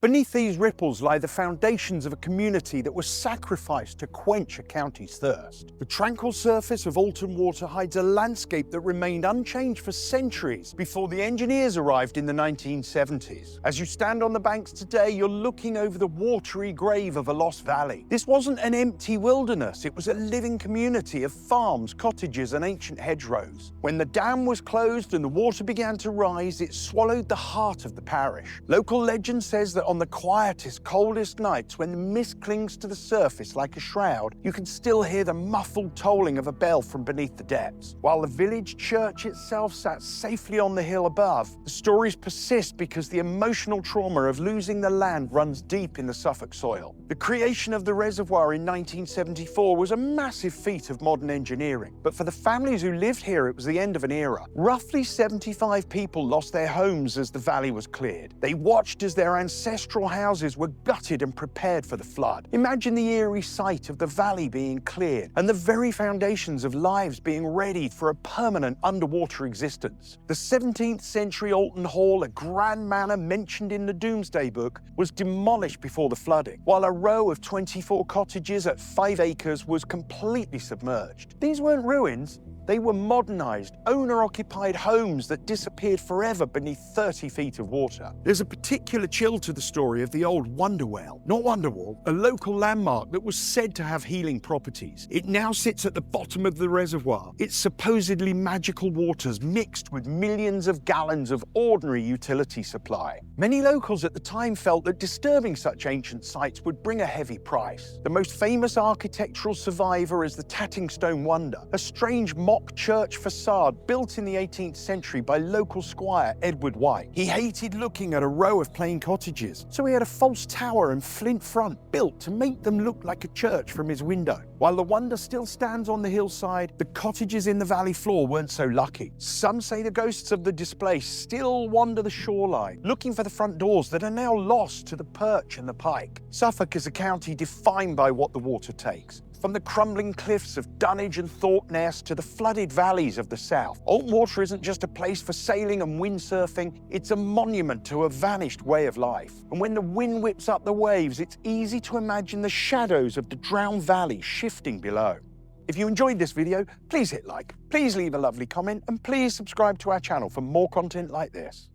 Beneath these ripples lie the foundations of a community that was sacrificed to quench a county's thirst. The tranquil surface of Alton Water hides a landscape that remained unchanged for centuries before the engineers arrived in the 1970s. As you stand on the banks today, you're looking over the watery grave of a lost valley. This wasn't an empty wilderness, it was a living community of farms, cottages, and ancient hedgerows. When the dam was closed and the water began to rise, it swallowed the heart of the parish. Local legend says that on the quietest, coldest nights, when the mist clings to the surface like a shroud, you can still hear the muffled tolling of a bell from beneath the depths. While the village church itself sat safely on the hill above, the stories persist because the emotional trauma of losing the land runs deep in the Suffolk soil. The creation of the reservoir in 1974 was a massive feat of modern engineering, but for the families who lived here, it was the end of an era. Roughly 75 people lost their homes as the valley was cleared. They watched as their ancestral houses were gutted and prepared for the flood. Imagine the eerie sight of the valley being cleared and the very foundations of lives being readied for a permanent underwater existence. The 17th century Alton Hall, a grand manor mentioned in the Domesday Book, was demolished before the flooding, while a row of 24 cottages at 5 acres was completely submerged. These weren't ruins. They were modernised, owner-occupied homes that disappeared forever beneath 30 feet of water. There's a particular chill to the story of the old Wonder Well, not Wonderwall, a local landmark that was said to have healing properties. It now sits at the bottom of the reservoir, its supposedly magical waters mixed with millions of gallons of ordinary utility supply. Many locals at the time felt that disturbing such ancient sites would bring a heavy price. The most famous architectural survivor is the Tattingstone Wonder, a strange mock church facade built in the 18th century by local squire Edward White. He hated looking at a row of plain cottages, so he had a false tower and flint front built to make them look like a church from his window. While the wonder still stands on the hillside, the cottages in the valley floor weren't so lucky. Some say the ghosts of the displaced still wander the shoreline, looking for the front doors that are now lost to the perch and the pike. Suffolk is a county defined by what the water takes. From the crumbling cliffs of Dunwich and Thorpeness to the flooded valleys of the south, Alton Water isn't just a place for sailing and windsurfing, it's a monument to a vanished way of life. And when the wind whips up the waves, it's easy to imagine the shadows of the drowned valley shifting below. If you enjoyed this video, please hit like, please leave a lovely comment, and please subscribe to our channel for more content like this.